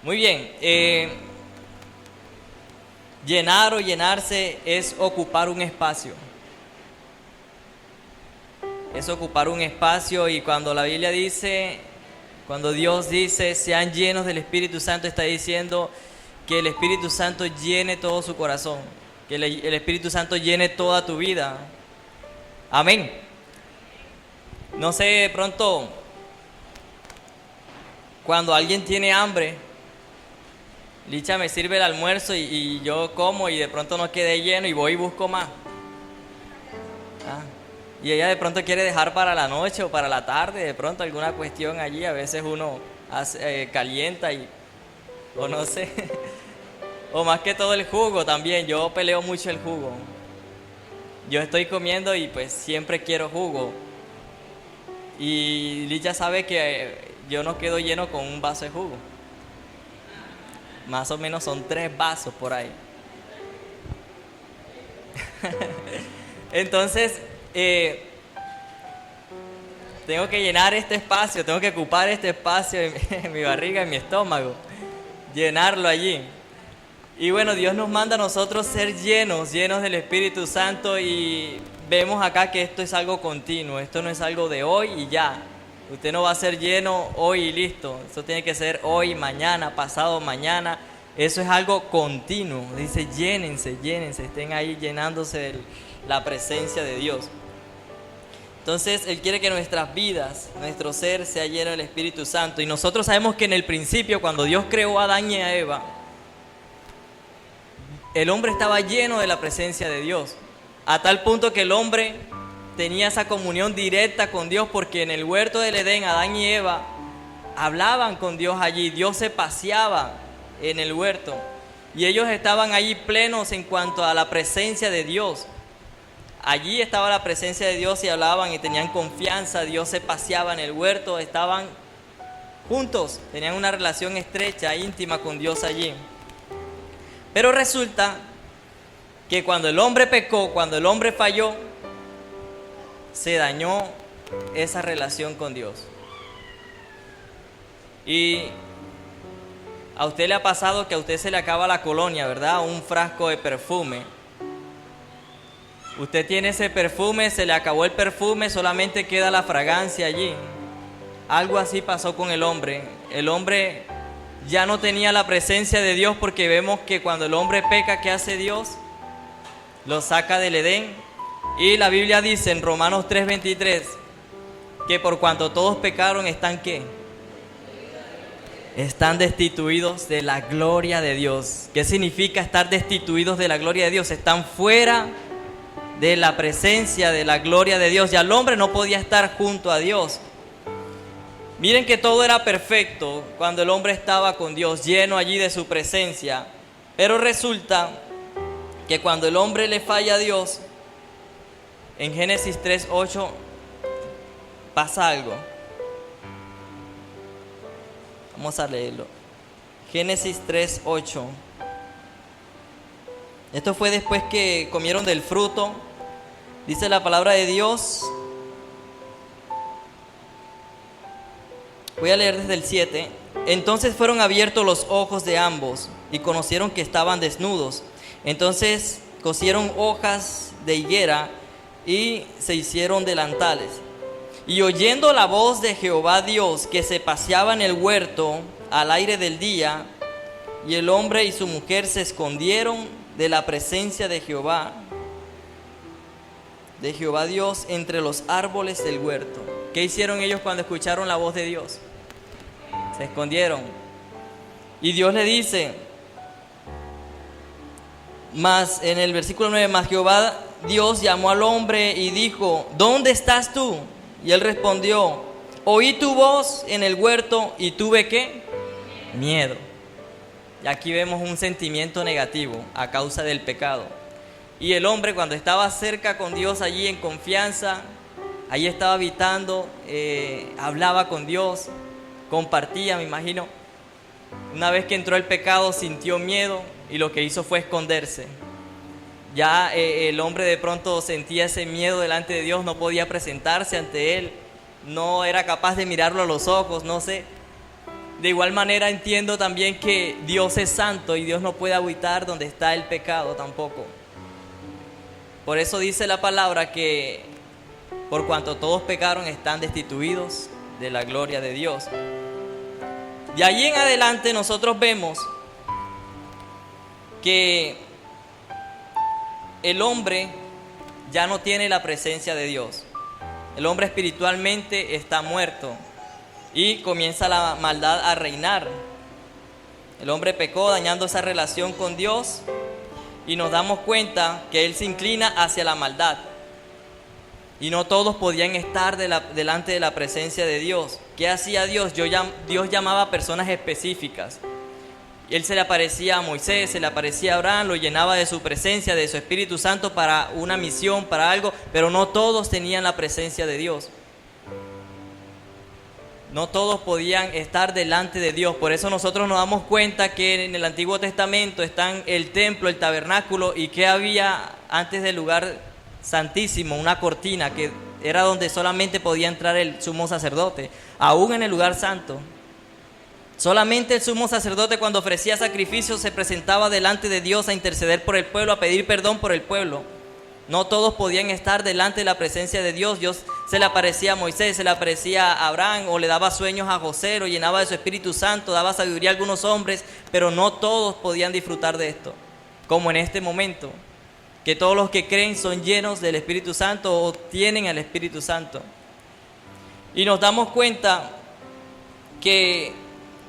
Muy bien. Llenar o llenarse es ocupar un espacio. Es ocupar un espacio, y cuando la Biblia dice, cuando Dios dice, sean llenos del Espíritu Santo, está diciendo que el Espíritu Santo llene todo su corazón, que el Espíritu Santo llene toda tu vida. Amén. No sé, de pronto, cuando alguien tiene hambre, Licha me sirve el almuerzo y yo como, y de pronto no quedé lleno y voy y busco más. Ah, y ella de pronto quiere dejar para la noche o para la tarde, de pronto alguna cuestión allí. A veces uno calienta o no sé. O más que todo el jugo también, yo peleo mucho el jugo. Yo estoy comiendo y pues siempre quiero jugo. Y Licha sabe que yo no quedo lleno con un vaso de jugo. Más o menos son 3 vasos por ahí. Entonces, tengo que llenar este espacio, tengo que ocupar este espacio en mi barriga, en mi estómago, llenarlo allí. Y bueno, Dios nos manda a nosotros ser llenos del Espíritu Santo, y vemos acá que esto es algo continuo, esto no es algo de hoy y ya. Usted no va a ser lleno hoy y listo, eso tiene que ser hoy, mañana, pasado mañana. Eso es algo continuo. Dice, llénense, estén ahí llenándose de la presencia de Dios. Entonces, Él quiere que nuestras vidas, nuestro ser sea lleno del Espíritu Santo. Y nosotros sabemos que en el principio, cuando Dios creó a Adán y a Eva, el hombre estaba lleno de la presencia de Dios, a tal punto que el hombre tenía esa comunión directa con Dios, porque en el huerto del Edén, Adán y Eva hablaban con Dios allí. Dios se paseaba en el huerto y ellos estaban allí plenos en cuanto a la presencia de Dios. Allí estaba la presencia de Dios y hablaban y tenían confianza. Dios se paseaba en el huerto, estaban juntos, tenían una relación estrecha, íntima con Dios allí. Pero resulta que cuando el hombre pecó, cuando el hombre falló, se dañó esa relación con Dios. Y a usted le ha pasado que a usted se le acaba la colonia, ¿verdad? Un frasco de perfume. Usted tiene ese perfume, se le acabó el perfume, solamente queda la fragancia allí. Algo así pasó con el hombre. El hombre ya no tenía la presencia de Dios, porque vemos que cuando el hombre peca, ¿qué hace Dios? Lo saca del Edén. Y la Biblia dice en Romanos 3:23 que por cuanto todos pecaron, ¿están qué? Están destituidos de la gloria de Dios. ¿Qué significa estar destituidos de la gloria de Dios? Están fuera de la presencia de la gloria de Dios. Ya el hombre no podía estar junto a Dios. Miren que todo era perfecto cuando el hombre estaba con Dios, lleno allí de su presencia. Pero resulta que cuando el hombre le falla a Dios, en Génesis 3:8 pasa algo. Vamos a leerlo. Génesis 3:8. Esto fue después que comieron del fruto. Dice la palabra de Dios. Voy a leer desde el 7. Entonces fueron abiertos los ojos de ambos y conocieron que estaban desnudos. Entonces cosieron hojas de higuera y se hicieron delantales. Y oyendo la voz de Jehová Dios, que se paseaba en el huerto al aire del día, y el hombre y su mujer se escondieron de la presencia de Jehová Dios, entre los árboles del huerto. ¿Qué hicieron ellos cuando escucharon la voz de Dios? Se escondieron. Y Dios le dice, más en el versículo 9, más Jehová Dios llamó al hombre y dijo, ¿dónde estás tú? Y él respondió, oí tu voz en el huerto y tuve ¿qué? Miedo. Y aquí vemos un sentimiento negativo a causa del pecado. Y el hombre, cuando estaba cerca con Dios allí en confianza, allí estaba habitando, hablaba con Dios, compartía, me imagino. Una vez que entró el pecado, sintió miedo y lo que hizo fue esconderse. Ya el hombre de pronto sentía ese miedo delante de Dios, no podía presentarse ante Él, no era capaz de mirarlo a los ojos, no sé. De igual manera entiendo también que Dios es santo y Dios no puede habitar donde está el pecado tampoco. Por eso dice la palabra que por cuanto todos pecaron están destituidos de la gloria de Dios. De allí en adelante nosotros vemos que el hombre ya no tiene la presencia de Dios. El hombre espiritualmente está muerto y comienza la maldad a reinar. El hombre pecó dañando esa relación con Dios y nos damos cuenta que él se inclina hacia la maldad. Y no todos podían estar delante de la presencia de Dios. ¿Qué hacía Dios? Dios llamaba a personas específicas. Él se le aparecía a Moisés, se le aparecía a Abraham, lo llenaba de su presencia, de su Espíritu Santo para una misión, para algo, pero no todos tenían la presencia de Dios. No todos podían estar delante de Dios. Por eso nosotros nos damos cuenta que en el Antiguo Testamento están el templo, el tabernáculo, y que había antes del lugar santísimo, una cortina que era donde solamente podía entrar el sumo sacerdote, aún en el lugar santo. Solamente el sumo sacerdote, cuando ofrecía sacrificios, se presentaba delante de Dios a interceder por el pueblo, a pedir perdón por el pueblo. No todos podían estar delante de la presencia de Dios. Dios se le aparecía a Moisés, se le aparecía a Abraham, o le daba sueños a José, lo llenaba de su Espíritu Santo, daba sabiduría a algunos hombres, pero no todos podían disfrutar de esto, como en este momento, que todos los que creen son llenos del Espíritu Santo o tienen al Espíritu Santo. Y nos damos cuenta que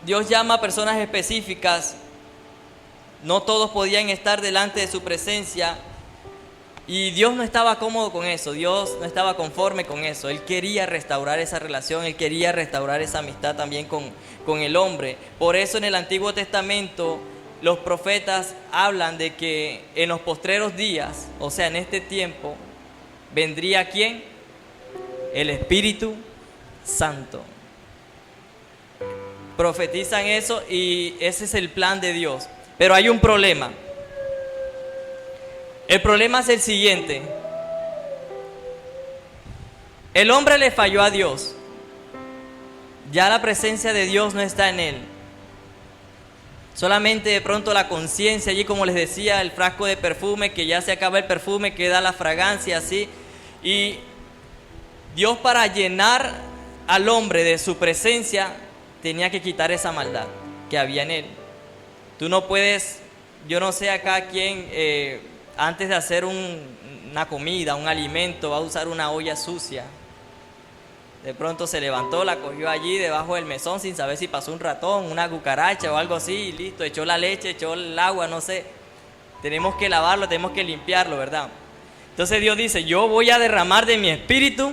Dios llama a personas específicas. No todos podían estar delante de su presencia. Y Dios no estaba cómodo con eso, Dios no estaba conforme con eso. Él quería restaurar esa relación, Él quería restaurar esa amistad también con el hombre. Por eso en el Antiguo Testamento los profetas hablan de que en los postreros días, o sea, en este tiempo, vendría ¿quién? El Espíritu Santo. Profetizan eso y ese es el plan de Dios. Pero hay un problema. El problema es el siguiente. El hombre le falló a Dios. Ya la presencia de Dios no está en él. Solamente de pronto la conciencia, allí como les decía, el frasco de perfume, que ya se acaba el perfume, queda la fragancia así. Y Dios, para llenar al hombre de su presencia, tenía que quitar esa maldad que había en él. Tú no puedes, yo no sé acá quién... antes de hacer una comida, un alimento, va a usar una olla sucia. De pronto se levantó, la cogió allí debajo del mesón sin saber si pasó un ratón, una cucaracha o algo así, y listo, echó la leche, echó el agua, no sé. Tenemos que lavarlo, tenemos que limpiarlo, ¿verdad? Entonces Dios dice, yo voy a derramar de mi espíritu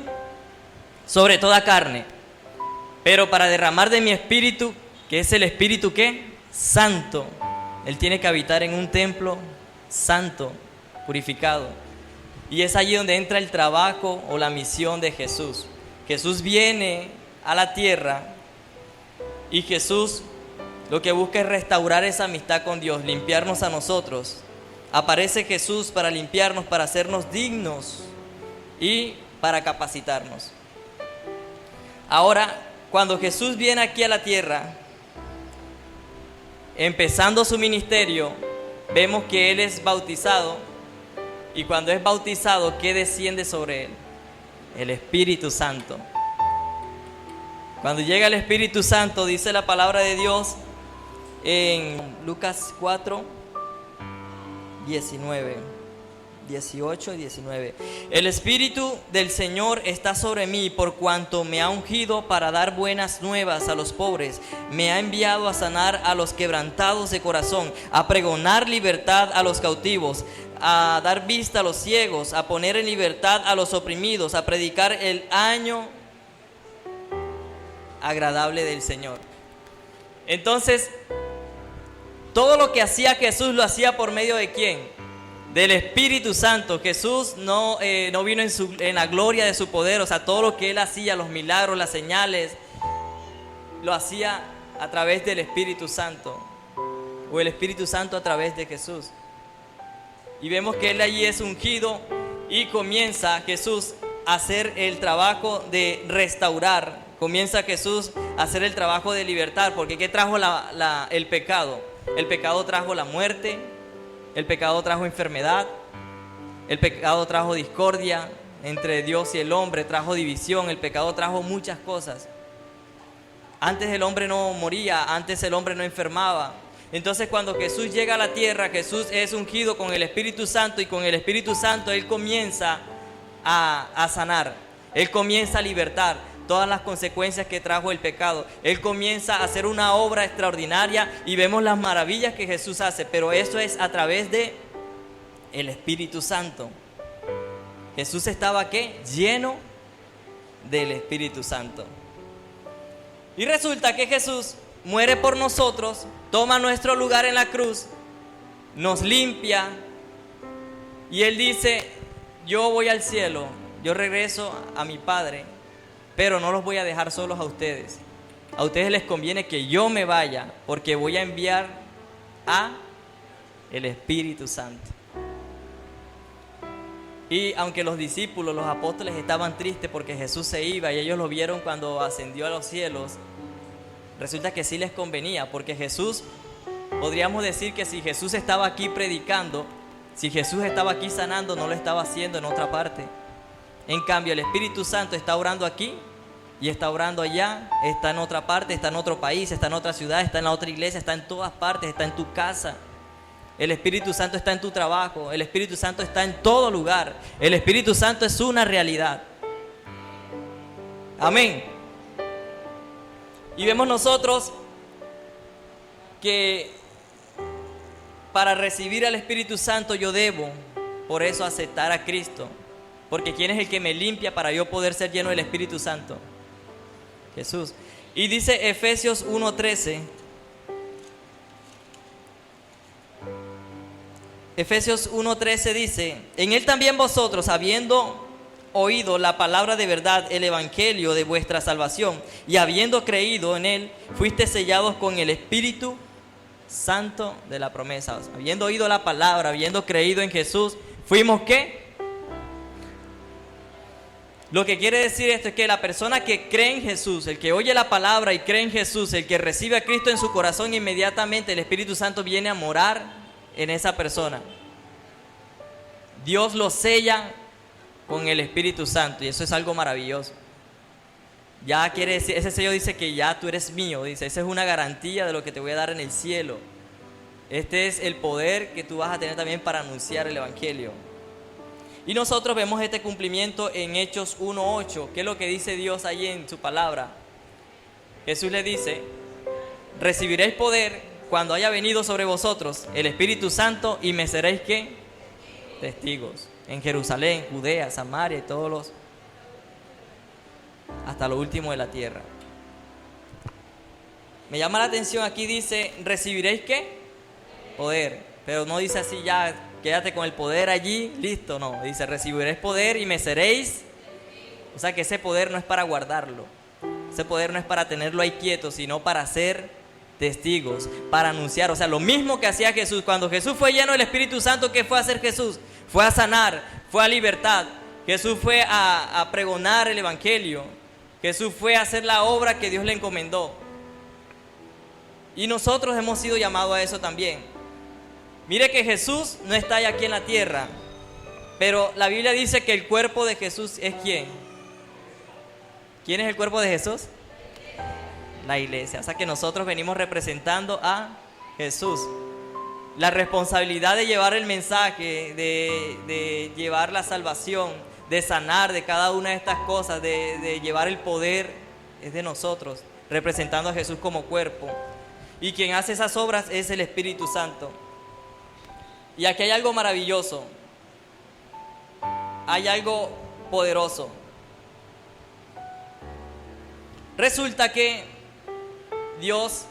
sobre toda carne. Pero para derramar de mi espíritu, que es el espíritu ¿qué? Santo. Él tiene que habitar en un templo santo, purificado. Y es allí donde entra el trabajo o la misión de Jesús. Jesús viene a la tierra y Jesús lo que busca es restaurar esa amistad con Dios, limpiarnos a nosotros. Aparece Jesús para limpiarnos, para hacernos dignos y para capacitarnos. Ahora, cuando Jesús viene aquí a la tierra, empezando su ministerio, vemos que Él es bautizado. Y cuando es bautizado, ¿qué desciende sobre Él? El Espíritu Santo. Cuando llega el Espíritu Santo, dice la palabra de Dios en Lucas 4, 18 y 19. El Espíritu del Señor está sobre mí, por cuanto me ha ungido para dar buenas nuevas a los pobres. Me ha enviado a sanar a los quebrantados de corazón, a pregonar libertad a los cautivos, a dar vista a los ciegos, a poner en libertad a los oprimidos, a predicar el año agradable del Señor. Entonces, todo lo que hacía Jesús lo hacía por medio de ¿quién? Del Espíritu Santo. Jesús no vino en la gloria de su poder. O sea, todo lo que Él hacía, los milagros, las señales, lo hacía a través del Espíritu Santo, o el Espíritu Santo a través de Jesús. Y vemos que Él allí es ungido y comienza Jesús a hacer el trabajo de restaurar comienza Jesús a hacer el trabajo de libertar, porque ¿qué trajo el pecado? El pecado trajo la muerte, el pecado trajo enfermedad, el pecado trajo discordia entre Dios y el hombre, trajo división, el pecado trajo muchas cosas. Antes el hombre no moría, antes el hombre no enfermaba. Entonces cuando Jesús llega a la tierra, Jesús es ungido con el Espíritu Santo y con el Espíritu Santo Él comienza a sanar, Él comienza a libertar todas las consecuencias que trajo el pecado. Él comienza a hacer una obra extraordinaria y vemos las maravillas que Jesús hace, pero eso es a través de el Espíritu Santo. Jesús estaba ¿qué? Lleno del Espíritu Santo. Y resulta que Jesús muere por nosotros, toma nuestro lugar en la cruz, nos limpia y Él dice: yo voy al cielo, yo regreso a mi Padre, pero no los voy a dejar solos a ustedes. A ustedes les conviene que yo me vaya, porque voy a enviar a el Espíritu Santo. Y aunque los discípulos, los apóstoles estaban tristes porque Jesús se iba y ellos lo vieron cuando ascendió a los cielos, resulta que sí les convenía, porque Jesús, podríamos decir que si Jesús estaba aquí predicando, si Jesús estaba aquí sanando, no lo estaba haciendo en otra parte. En cambio, el Espíritu Santo está orando aquí y está orando allá, está en otra parte, está en otro país, está en otra ciudad, está en la otra iglesia, está en todas partes, está en tu casa. El Espíritu Santo está en tu trabajo, el Espíritu Santo está en todo lugar. El Espíritu Santo es una realidad. Amén. Y vemos nosotros que para recibir al Espíritu Santo yo debo, por eso, aceptar a Cristo. Porque ¿quién es el que me limpia para yo poder ser lleno del Espíritu Santo? Jesús. Y dice Efesios 1:13. Efesios 1:13 dice: en Él también vosotros, habiendo oído la palabra de verdad, el evangelio de vuestra salvación, y habiendo creído en Él, fuiste sellados con el Espíritu Santo de la promesa. O sea, habiendo oído la palabra, habiendo creído en Jesús, fuimos ¿qué? Lo que quiere decir esto es que la persona que cree en Jesús, el que oye la palabra y cree en Jesús, el que recibe a Cristo en su corazón, inmediatamente el Espíritu Santo viene a morar en esa persona. Dios lo sella con el Espíritu Santo y eso es algo maravilloso. Ya quiere decir, ese sello dice que ya tú eres mío, dice, esa es una garantía de lo que te voy a dar en el cielo. Este es el poder que tú vas a tener también para anunciar el evangelio. Y nosotros vemos este cumplimiento en Hechos 1:8, que es lo que dice Dios allí en su palabra. Jesús le dice: recibiréis poder cuando haya venido sobre vosotros el Espíritu Santo y me seréis ¿qué? Testigos en Jerusalén, Judea, Samaria y todos los, hasta lo último de la tierra. Me llama la atención, aquí dice: recibiréis ¿qué? Poder, pero no dice así ya, quédate con el poder allí, listo, no, dice: recibiréis poder y me seréis. O sea que ese poder no es para guardarlo, ese poder no es para tenerlo ahí quieto, sino para ser testigos, para anunciar. O sea, lo mismo que hacía Jesús. Cuando Jesús fue lleno del Espíritu Santo, ¿qué fue a hacer Jesús? Fue a sanar, fue a libertad. Jesús fue a pregonar el evangelio. Jesús fue a hacer la obra que Dios le encomendó. Y nosotros hemos sido llamados a eso también. Mire que Jesús no está aquí en la tierra, pero la Biblia dice que el cuerpo de Jesús es ¿quién? ¿Quién es el cuerpo de Jesús? La iglesia. O sea que nosotros venimos representando a Jesús. La responsabilidad de llevar el mensaje, de llevar la salvación, de sanar de cada una de estas cosas, de llevar el poder, es de nosotros, representando a Jesús como cuerpo. Y quien hace esas obras es el Espíritu Santo. Y aquí hay algo maravilloso, hay algo poderoso. Resulta que Dios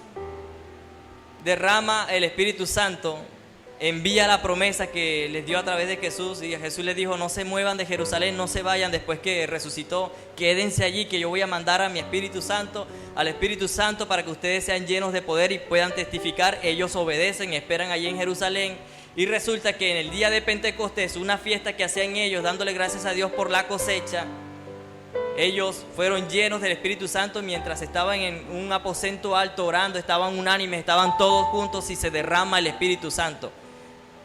derrama el Espíritu Santo, envía la promesa que les dio a través de Jesús, y Jesús les dijo: no se muevan de Jerusalén, no se vayan después que resucitó, quédense allí, que yo voy a mandar a mi Espíritu Santo, al Espíritu Santo, para que ustedes sean llenos de poder y puedan testificar. Ellos obedecen, esperan allí en Jerusalén. Y resulta que en el día de Pentecostés, una fiesta que hacían ellos, dándole gracias a Dios por la cosecha, ellos fueron llenos del Espíritu Santo mientras estaban en un aposento alto orando, estaban unánimes, estaban todos juntos y se derrama el Espíritu Santo.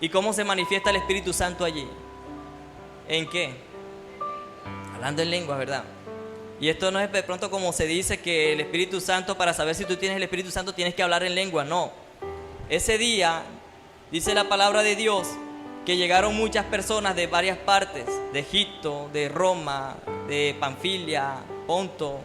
¿Y cómo se manifiesta el Espíritu Santo allí? ¿En qué? Hablando en lenguas, ¿verdad? Y esto no es de pronto como se dice que el Espíritu Santo, para saber si tú tienes el Espíritu Santo tienes que hablar en lengua. No. Ese día, dice la palabra de Dios, que llegaron muchas personas de varias partes, de Egipto, de Roma, de Panfilia, Ponto,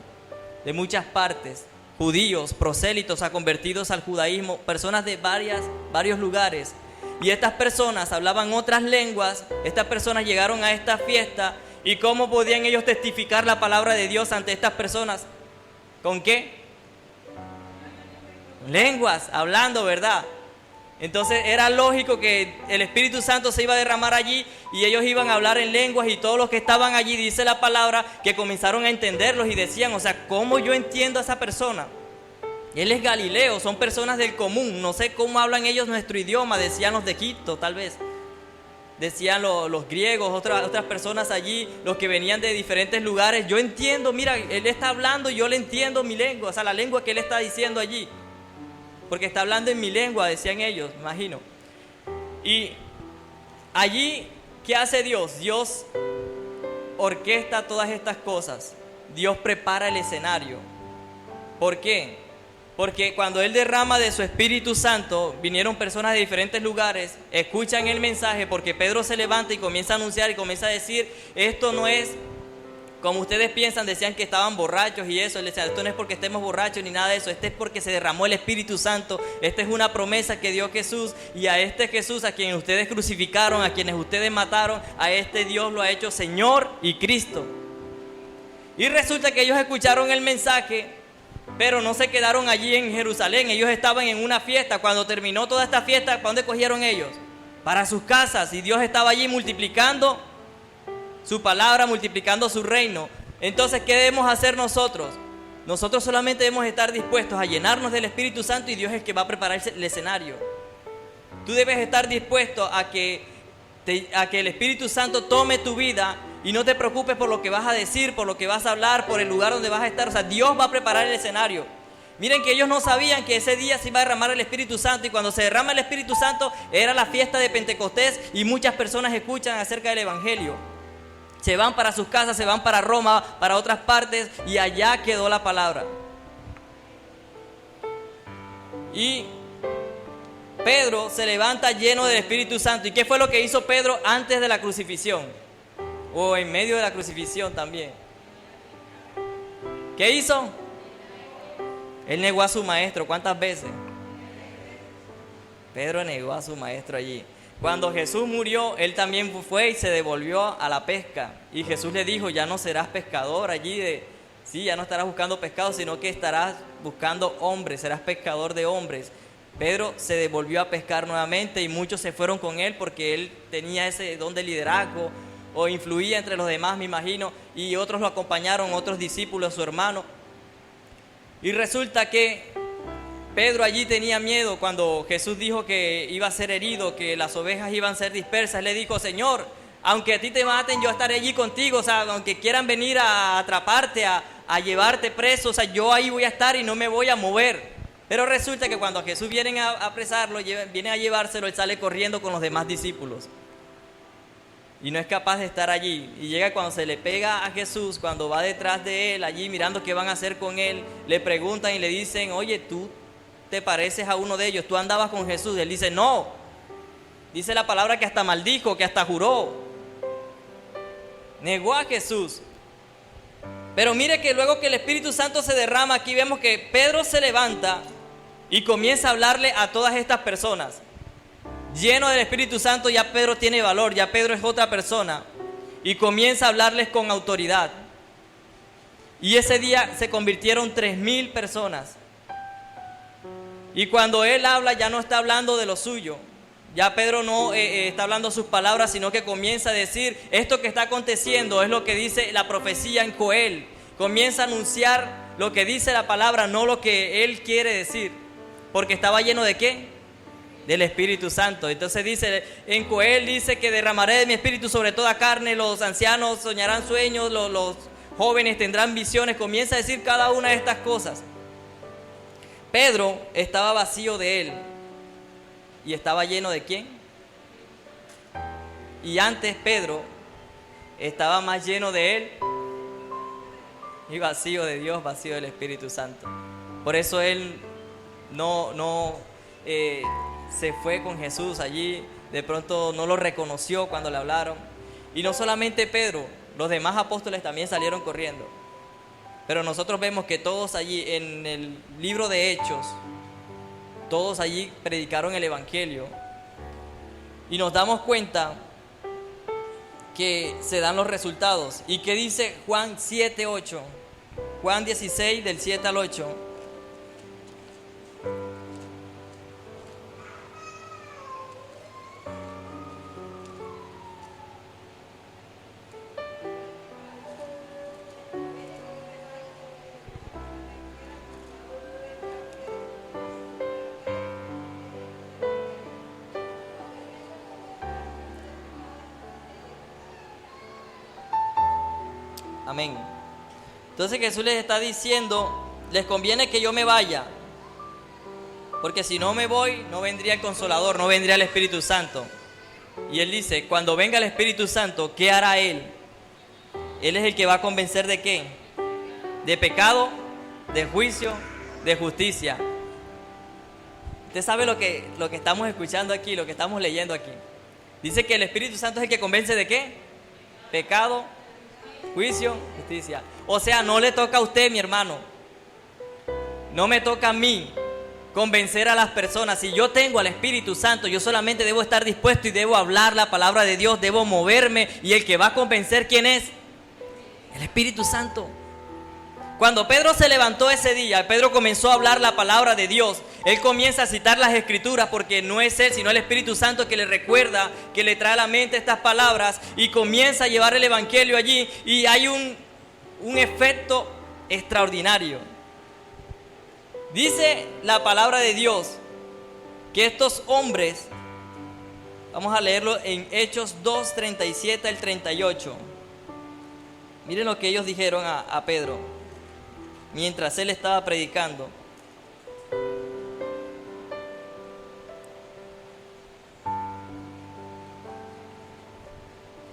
de muchas partes, judíos, prosélitos, convertidos al judaísmo, personas de varios lugares. Y estas personas hablaban otras lenguas, estas personas llegaron a esta fiesta. ¿Y cómo podían ellos testificar la palabra de Dios ante estas personas? ¿Con qué? Lenguas, hablando, ¿verdad? Entonces era lógico que el Espíritu Santo se iba a derramar allí y ellos iban a hablar en lenguas, y todos los que estaban allí, dice la palabra, que comenzaron a entenderlos y decían, o sea, ¿cómo yo entiendo a esa persona? Él es Galileo, son personas del común, no sé cómo hablan ellos nuestro idioma, decían los de Egipto tal vez. Decían los griegos, otras personas allí, los que venían de diferentes lugares. Yo entiendo, mira, él está hablando y yo le entiendo mi lengua, o sea, la lengua que él está diciendo allí. Porque está hablando en mi lengua, decían ellos, me imagino. Y allí, ¿qué hace Dios? Dios orquesta todas estas cosas. Dios prepara el escenario. ¿Por qué? Porque cuando Él derrama de su Espíritu Santo, vinieron personas de diferentes lugares, escuchan el mensaje, porque Pedro se levanta y comienza a anunciar y comienza a decir, esto no es como ustedes piensan, decían que estaban borrachos y eso. Él decía, esto no es porque estemos borrachos ni nada de eso, este es porque se derramó el Espíritu Santo, esta es una promesa que dio Jesús, y a este Jesús a quien ustedes crucificaron, a quienes ustedes mataron, a este Dios lo ha hecho Señor y Cristo. Y resulta que ellos escucharon el mensaje, pero no se quedaron allí en Jerusalén, ellos estaban en una fiesta. Cuando terminó toda esta fiesta, ¿para dónde cogieron ellos? Para sus casas, y Dios estaba allí multiplicando su palabra, multiplicando su reino. Entonces, ¿qué debemos hacer nosotros? Nosotros solamente debemos estar dispuestos a llenarnos del Espíritu Santo, y Dios es el que va a preparar el escenario. Tú debes estar dispuesto a que el Espíritu Santo tome tu vida. Y no te preocupes por lo que vas a decir, por lo que vas a hablar, por el lugar donde vas a estar. O sea, Dios va a preparar el escenario. Miren que ellos no sabían que ese día se iba a derramar el Espíritu Santo. Y cuando se derrama el Espíritu Santo, era la fiesta de Pentecostés. Y muchas personas escuchan acerca del Evangelio. Se van para sus casas, se van para Roma, para otras partes. Y allá quedó la palabra. Y Pedro se levanta lleno del Espíritu Santo. ¿Y qué fue lo que hizo Pedro antes de la crucifixión? O en medio de la crucifixión también. ¿Qué hizo? Él negó a su maestro. ¿Cuántas veces? Pedro negó a su maestro allí. Cuando Jesús murió, él también fue y se devolvió a la pesca. Y Jesús le dijo, ya no serás pescador allí sí, ya no estarás buscando pescado, sino que estarás buscando hombres, serás pescador de hombres. Pedro se devolvió a pescar nuevamente y muchos se fueron con él porque él tenía ese don de liderazgo, o influía entre los demás, me imagino, y otros lo acompañaron, otros discípulos, su hermano. Y resulta que Pedro allí tenía miedo cuando Jesús dijo que iba a ser herido, que las ovejas iban a ser dispersas. Él le dijo, Señor, aunque a ti te maten, yo estaré allí contigo. O sea, aunque quieran venir a atraparte, a llevarte preso, o sea, yo ahí voy a estar y no me voy a mover. Pero resulta que cuando a Jesús vienen a apresarlo, vienen a llevárselo, él sale corriendo con los demás discípulos. Y no es capaz de estar allí. Y llega cuando se le pega a Jesús, cuando va detrás de él, allí mirando qué van a hacer con él, le preguntan y le dicen, oye, tú te pareces a uno de ellos, tú andabas con Jesús. Él dice, no. Dice la palabra que hasta maldijo, que hasta juró. Negó a Jesús. Pero mire que luego que el Espíritu Santo se derrama, aquí vemos que Pedro se levanta y comienza a hablarle a todas estas personas. Lleno del Espíritu Santo, ya Pedro tiene valor, ya Pedro es otra persona. Y comienza a hablarles con autoridad. Y ese día se convirtieron 3,000 personas. Y cuando él habla, ya no está hablando de lo suyo. Ya Pedro no está hablando sus palabras, sino que comienza a decir, esto que está aconteciendo es lo que dice la profecía en Joel. Comienza a anunciar lo que dice la palabra, no lo que él quiere decir. Porque estaba lleno ¿de qué? Del Espíritu Santo. Entonces dice, en Joel dice que derramaré de mi Espíritu sobre toda carne, los ancianos soñarán sueños, los jóvenes tendrán visiones. Comienza a decir cada una de estas cosas. Pedro estaba vacío de él. ¿Y estaba lleno de quién? Y antes Pedro estaba más lleno de él y vacío de Dios, vacío del Espíritu Santo. Por eso él no se fue con Jesús allí. De pronto no lo reconoció cuando le hablaron. Y no solamente Pedro, los demás apóstoles también salieron corriendo. Pero nosotros vemos que todos allí en el libro de Hechos, todos allí predicaron el Evangelio. Y nos damos cuenta que se dan los resultados. ¿Y qué dice Juan 7:8? Juan 16 del 7 al 8. Amén. Entonces Jesús les está diciendo, les conviene que yo me vaya, porque si no me voy, no vendría el Consolador, no vendría el Espíritu Santo. Y Él dice, cuando venga el Espíritu Santo, ¿qué hará Él? Él es el que va a convencer ¿de qué? De pecado, de juicio, de justicia. Usted sabe lo que estamos escuchando aquí, lo que estamos leyendo aquí. Dice que el Espíritu Santo es el que convence ¿de qué? Pecado, juicio, justicia. O sea, no le toca a usted, mi hermano. No me toca a mí convencer a las personas. Si yo tengo al Espíritu Santo, yo solamente debo estar dispuesto y debo hablar la palabra de Dios, debo moverme. Y el que va a convencer, ¿quién es? El Espíritu Santo. Cuando Pedro se levantó ese día, Pedro comenzó a hablar la palabra de Dios. Él comienza a citar las Escrituras porque no es él, sino el Espíritu Santo que le recuerda, que le trae a la mente estas palabras y comienza a llevar el Evangelio allí. Y hay un efecto extraordinario. Dice la palabra de Dios que estos hombres, vamos a leerlo en Hechos 2, 37 al 38. Miren lo que ellos dijeron a Pedro mientras él estaba predicando.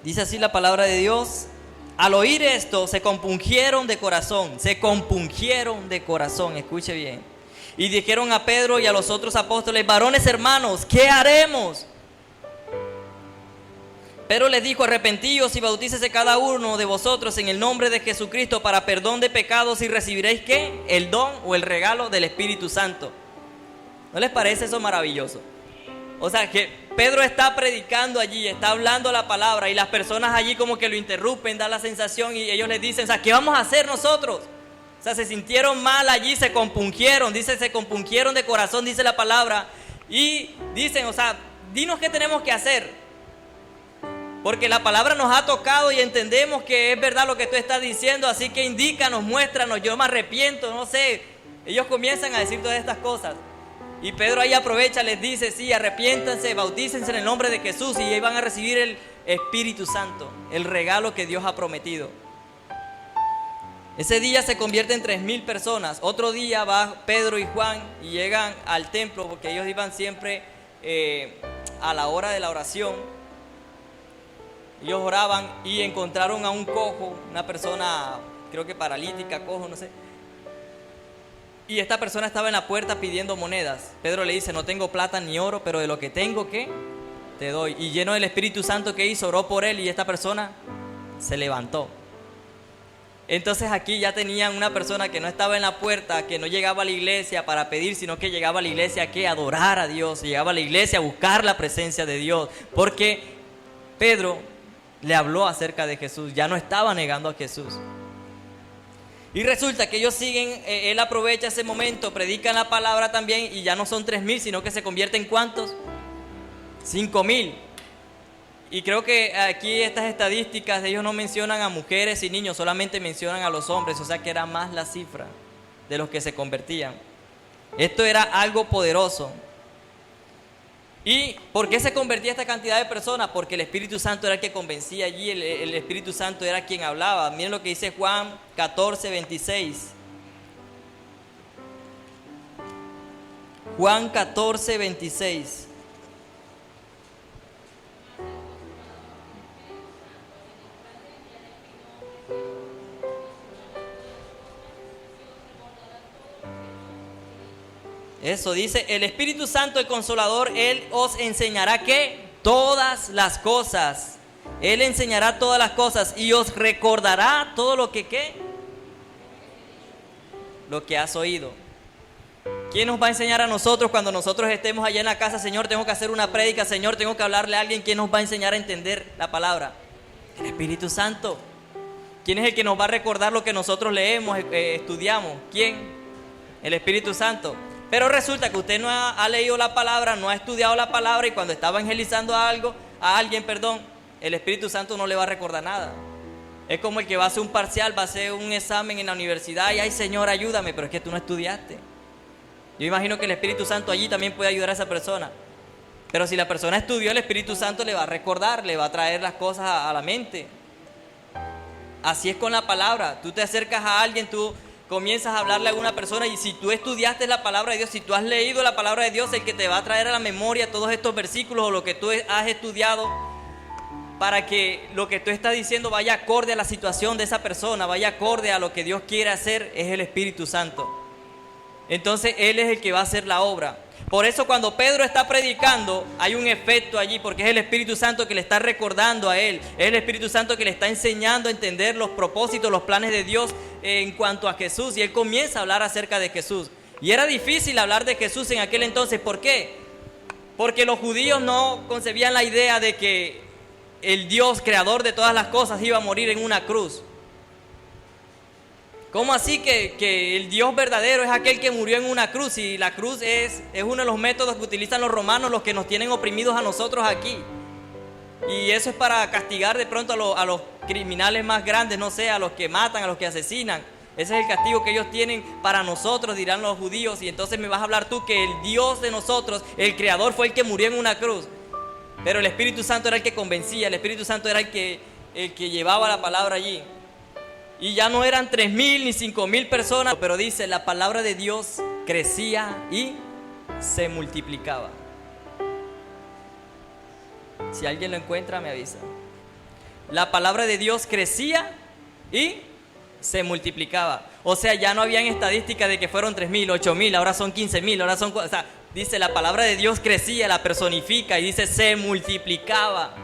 Dice así la palabra de Dios: al oír esto se compungieron de corazón, escuche bien. Y dijeron a Pedro y a los otros apóstoles: varones hermanos, ¿qué haremos? Pedro les dijo: arrepentíos y bautícese cada uno de vosotros en el nombre de Jesucristo para perdón de pecados y recibiréis ¿qué? El don o el regalo del Espíritu Santo. ¿No les parece eso maravilloso? O sea, que Pedro está predicando allí, está hablando la palabra y las personas allí como que lo interrumpen, da la sensación y ellos les dicen, o sea, ¿qué vamos a hacer nosotros? O sea, se sintieron mal allí, se compungieron, dice, se compungieron de corazón, dice la palabra. Y dicen, o sea, dinos qué tenemos que hacer. Porque la palabra nos ha tocado y entendemos que es verdad lo que tú estás diciendo, así que indícanos, muéstranos, yo me arrepiento, no sé. Ellos comienzan a decir todas estas cosas. Y Pedro ahí aprovecha, les dice, sí, arrepiéntanse, bautícense en el nombre de Jesús y ahí van a recibir el Espíritu Santo, el regalo que Dios ha prometido. Ese día se convierte en 3,000 personas. Otro día va Pedro y Juan y llegan al templo porque ellos iban siempre a la hora de la oración. Ellos oraban y encontraron a un cojo, una persona creo que paralítica, cojo, no sé. Y esta persona estaba en la puerta pidiendo monedas. Pedro le dice, no tengo plata ni oro, pero de lo que tengo, ¿qué? Te doy. Y lleno del Espíritu Santo que hizo, oró por él y esta persona se levantó. Entonces aquí ya tenían una persona que no estaba en la puerta, que no llegaba a la iglesia para pedir, sino que llegaba a la iglesia a adorar a Dios, llegaba a la iglesia a buscar la presencia de Dios, porque Pedro le habló acerca de Jesús, ya no estaba negando a Jesús. Y resulta que ellos siguen, él aprovecha ese momento, predican la palabra también y ya no son 3,000, sino que se convierte en ¿cuántos? 5,000. Y creo que aquí estas estadísticas, ellos no mencionan a mujeres y niños, solamente mencionan a los hombres, o sea que era más la cifra de los que se convertían. Esto era algo poderoso. ¿Y por qué se convertía esta cantidad de personas? Porque el Espíritu Santo era el que convencía allí, el Espíritu Santo era quien hablaba. Miren lo que dice Juan 14, 26. Juan 14, 26. Eso dice, el Espíritu Santo, el Consolador, Él os enseñará ¿qué? Todas las cosas. Él enseñará todas las cosas y os recordará todo lo que ¿qué? Lo que has oído. ¿Quién nos va a enseñar a nosotros cuando nosotros estemos allá en la casa? Señor, tengo que hacer una prédica, Señor, tengo que hablarle a alguien. ¿Quién nos va a enseñar a entender la palabra? El Espíritu Santo. ¿Quién es el que nos va a recordar lo que nosotros leemos, estudiamos? ¿Quién? El Espíritu Santo. Pero resulta que usted no ha leído la palabra, no ha estudiado la palabra, y cuando está evangelizando a alguien, el Espíritu Santo no le va a recordar nada. Es como el que va a hacer un parcial, va a hacer un examen en la universidad y ay, Señor, ayúdame, pero es que tú no estudiaste. Yo imagino que el Espíritu Santo allí también puede ayudar a esa persona. Pero si la persona estudió, el Espíritu Santo le va a recordar, le va a traer las cosas a la mente. Así es con la palabra. Tú te acercas a alguien, tú comienzas a hablarle a una persona y si tú estudiaste la palabra de Dios, si tú has leído la palabra de Dios, el que te va a traer a la memoria todos estos versículos o lo que tú has estudiado para que lo que tú estás diciendo vaya acorde a la situación de esa persona, vaya acorde a lo que Dios quiere hacer, es el Espíritu Santo. Entonces Él es el que va a hacer la obra. Por eso cuando Pedro está predicando hay un efecto allí, porque es el Espíritu Santo que le está recordando a él, es el Espíritu Santo que le está enseñando a entender los propósitos, los planes de Dios en cuanto a Jesús, y él comienza a hablar acerca de Jesús. Y era difícil hablar de Jesús en aquel entonces. ¿Por qué? Porque los judíos no concebían la idea de que el Dios creador de todas las cosas iba a morir en una cruz. ¿Cómo así que el Dios verdadero es aquel que murió en una cruz? Y la cruz es uno de los métodos que utilizan los romanos, los que nos tienen oprimidos a nosotros aquí. Y eso es para castigar de pronto a los criminales más grandes, no sé, a los que matan, a los que asesinan. Ese es el castigo que ellos tienen para nosotros, dirán los judíos. Y entonces me vas a hablar tú que el Dios de nosotros, el Creador, fue el que murió en una cruz. Pero el Espíritu Santo era el que convencía, el Espíritu Santo era el que llevaba la palabra allí. Y ya no eran 3,000 ni 5,000 personas, pero dice, la palabra de Dios crecía y se multiplicaba. Si alguien lo encuentra, me avisa. La palabra de Dios crecía y se multiplicaba. O sea, ya no habían estadísticas de que fueron 3,000, 8,000, ahora son 15,000, ahora son... O sea, dice, la palabra de Dios crecía, la personifica y dice, se multiplicaba.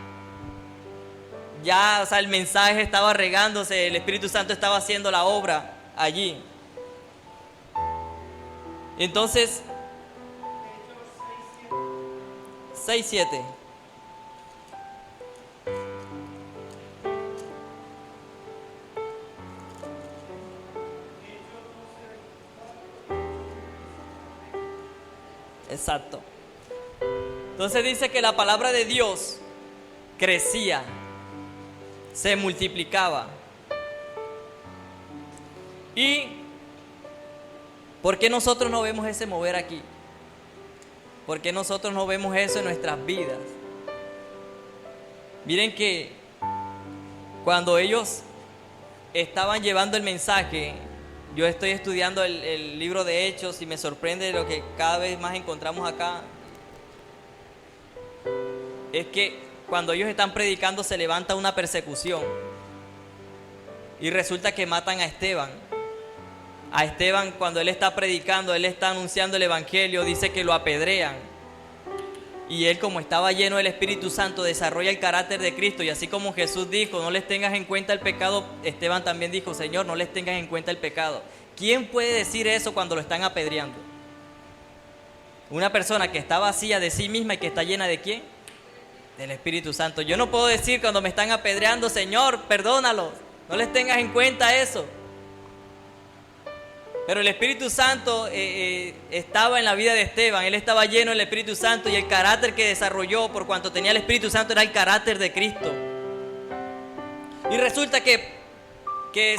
Ya, o sea, el mensaje estaba regándose, el Espíritu Santo estaba haciendo la obra allí. Entonces, 6:7. Exacto. Entonces dice que la palabra de Dios crecía, se multiplicaba. ¿Y por qué nosotros no vemos ese mover aquí? ¿Por qué nosotros no vemos eso en nuestras vidas? Miren que cuando ellos estaban llevando el mensaje, yo estoy estudiando el libro de Hechos y me sorprende lo que cada vez más encontramos acá. Es que cuando ellos están predicando se levanta una persecución y resulta que matan a Esteban. A Esteban, cuando él está predicando, él está anunciando el evangelio, dice que lo apedrean. Y él, como estaba lleno del Espíritu Santo, desarrolla el carácter de Cristo. Y así como Jesús dijo, no les tengas en cuenta el pecado, Esteban también dijo, Señor, no les tengas en cuenta el pecado. ¿Quién puede decir eso cuando lo están apedreando? Una persona que está vacía de sí misma y que está llena ¿de quién? Del Espíritu Santo. Yo no puedo decir cuando me están apedreando, Señor, perdónalos, no les tengas en cuenta eso. Pero el Espíritu Santo estaba en la vida de Esteban, él estaba lleno del Espíritu Santo y el carácter que desarrolló por cuanto tenía el Espíritu Santo era el carácter de Cristo. Y resulta que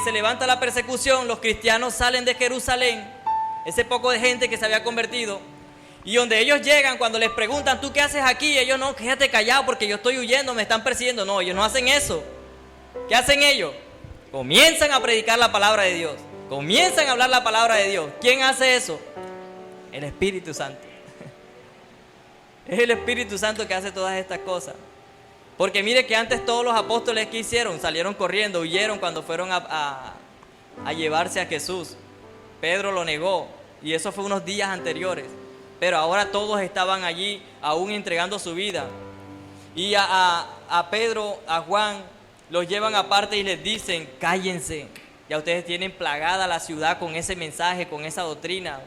se levanta la persecución, los cristianos salen de Jerusalén, ese poco de gente que se había convertido, Y donde ellos llegan, cuando les preguntan, ¿tú qué haces aquí? Ellos no, quédate callado porque yo estoy huyendo, me están persiguiendo. No, ellos no hacen eso. ¿Qué hacen ellos? Comienzan a predicar la palabra de Dios. Comienzan a hablar la palabra de Dios. ¿Quién hace eso? El Espíritu Santo. Es el Espíritu Santo que hace todas estas cosas. Porque mire que antes todos los apóstoles que hicieron, salieron corriendo, huyeron cuando fueron a llevarse a Jesús. Pedro lo negó y eso fue unos días anteriores. Pero ahora todos estaban allí aún entregando su vida. Y a Pedro, a Juan, los llevan aparte y les dicen, cállense. Ya ustedes tienen plagada la ciudad con ese mensaje, con esa doctrina.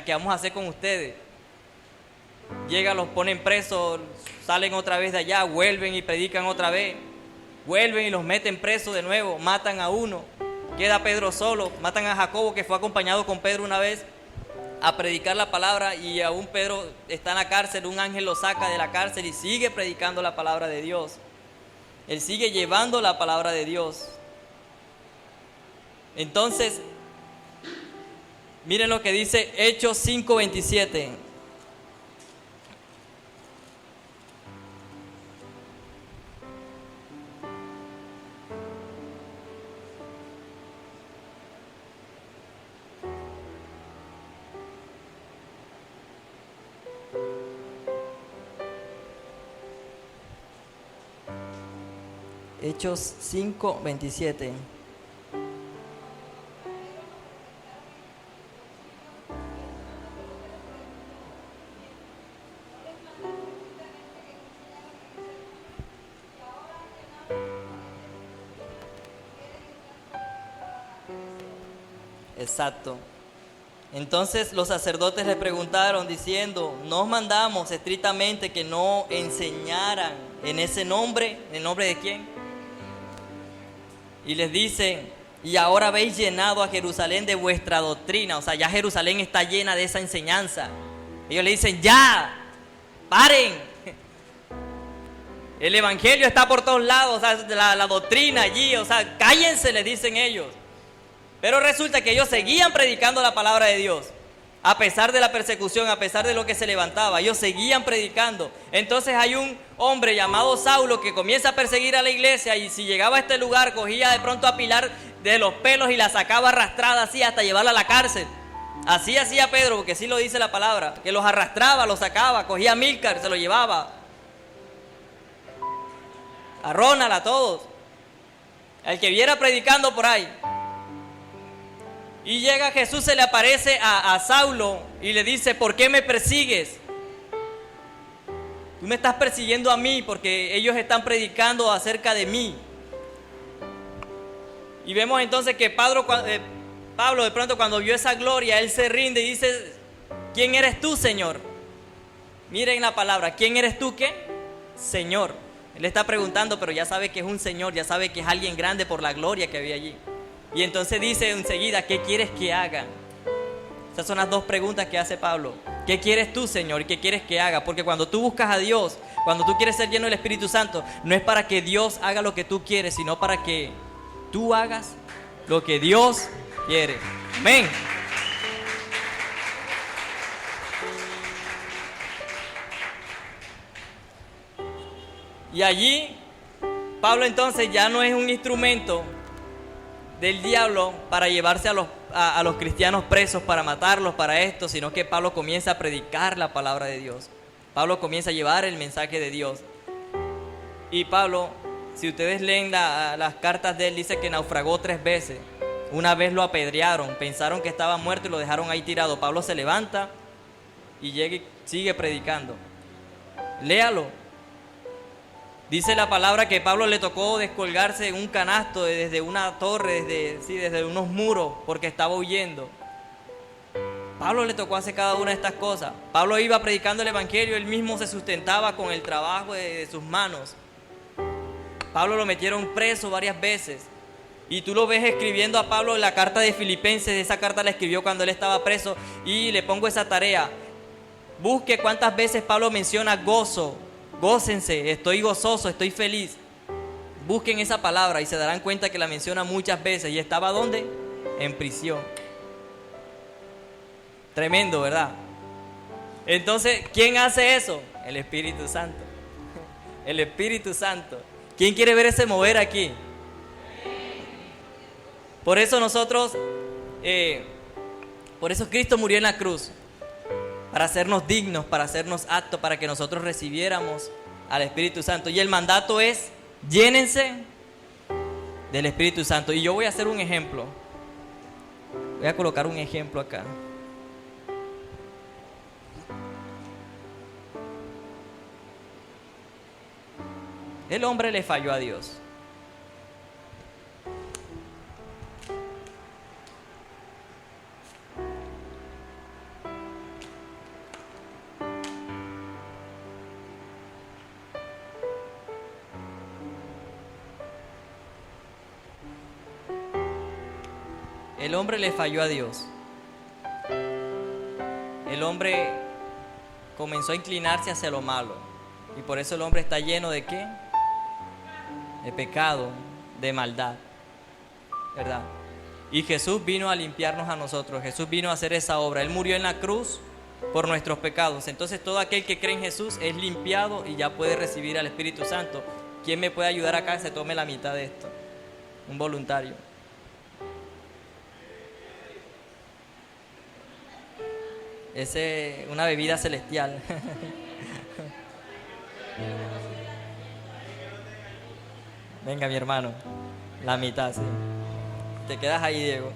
¿Qué vamos a hacer con ustedes? Llegan, los ponen presos, salen otra vez de allá, vuelven y predican otra vez. Vuelven y los meten presos de nuevo, matan a uno. Queda Pedro solo, matan a Jacobo que fue acompañado con Pedro una vez a predicar la palabra y aún Pedro está en la cárcel, un ángel lo saca de la cárcel y sigue predicando la palabra de Dios. Él sigue llevando la palabra de Dios. Entonces, miren lo que dice Hechos 5:27. Hechos 5:27. Exacto. Entonces los sacerdotes le preguntaron diciendo, nos mandamos estrictamente que no enseñaran en ese nombre. ¿En el nombre de quién? Y les dicen, y ahora habéis llenado a Jerusalén de vuestra doctrina. O sea, ya Jerusalén está llena de esa enseñanza. Ellos le dicen, ya, paren. El evangelio está por todos lados, o sea, la doctrina allí, o sea, cállense, les dicen ellos. Pero resulta que ellos seguían predicando la palabra de Dios. A pesar de la persecución, a pesar de lo que se levantaba, ellos seguían predicando. Entonces hay un hombre llamado Saulo que comienza a perseguir a la iglesia y si llegaba a este lugar cogía de pronto a Pilar de los pelos y la sacaba arrastrada así hasta llevarla a la cárcel. Así hacía Pedro, porque sí lo dice la palabra, que los arrastraba, los sacaba, cogía a Milcar, se lo llevaba. A Ronald, a todos. El que viera predicando por ahí. Y llega Jesús, se le aparece a Saulo y le dice, ¿por qué me persigues? Tú me estás persiguiendo a mí porque ellos están predicando acerca de mí. Y vemos entonces que Pablo de pronto cuando vio esa gloria, él se rinde y dice, ¿quién eres tú, Señor? Miren la palabra, ¿quién eres tú qué? Señor. Él está preguntando, pero ya sabe que es un Señor, ya sabe que es alguien grande por la gloria que había allí. Y entonces dice enseguida, ¿qué quieres que haga? Esas son las dos preguntas que hace Pablo. ¿Qué quieres tú, Señor? ¿Qué quieres que haga? Porque cuando tú buscas a Dios, cuando tú quieres ser lleno del Espíritu Santo, no es para que Dios haga lo que tú quieres, sino para que tú hagas lo que Dios quiere. Amén. Y allí, Pablo entonces ya no es un instrumento del diablo para llevarse a los cristianos presos, para matarlos, para esto, sino que Pablo comienza a predicar la palabra de Dios. Pablo comienza a llevar el mensaje de Dios. Y Pablo, si ustedes leen las cartas de él, dice que naufragó 3 veces. Una vez lo apedrearon, pensaron que estaba muerto y lo dejaron ahí tirado. Pablo se levanta y llega y sigue predicando. Léalo. Dice la palabra que Pablo le tocó descolgarse en un canasto desde una torre, desde unos muros, porque estaba huyendo. Pablo le tocó hacer cada una de estas cosas. Pablo iba predicando el evangelio, él mismo se sustentaba con el trabajo de sus manos. Pablo lo metieron preso varias veces. Y tú lo ves escribiendo a Pablo en la carta de Filipenses. Esa carta la escribió cuando él estaba preso. Y le pongo esa tarea. Busque cuántas veces Pablo menciona gozo. Gócense, estoy gozoso, estoy feliz. Busquen esa palabra y se darán cuenta que la menciona muchas veces. ¿Y estaba dónde? En prisión. Tremendo, ¿verdad? Entonces, ¿quién hace eso? El Espíritu Santo. El Espíritu Santo. ¿Quién quiere ver ese mover aquí? Por eso por eso Cristo murió en la cruz, para hacernos dignos, para hacernos aptos, para que nosotros recibiéramos al Espíritu Santo. Y el mandato es: llénense del Espíritu Santo. Y yo voy a hacer un ejemplo. Voy a colocar un ejemplo acá. El hombre le falló a Dios. El hombre le falló a Dios. El hombre comenzó a inclinarse hacia lo malo. Y por eso el hombre está lleno ¿de qué? De pecado, de maldad, ¿verdad? Y Jesús vino a limpiarnos a nosotros. Jesús vino a hacer esa obra. Él murió en la cruz por nuestros pecados. Entonces todo aquel que cree en Jesús es limpiado y ya puede recibir al Espíritu Santo. ¿Quién me puede ayudar acá que se tome la mitad de esto? Un voluntario. Es una bebida celestial. Venga, mi hermano, la mitad, sí. Te quedas ahí, Diego.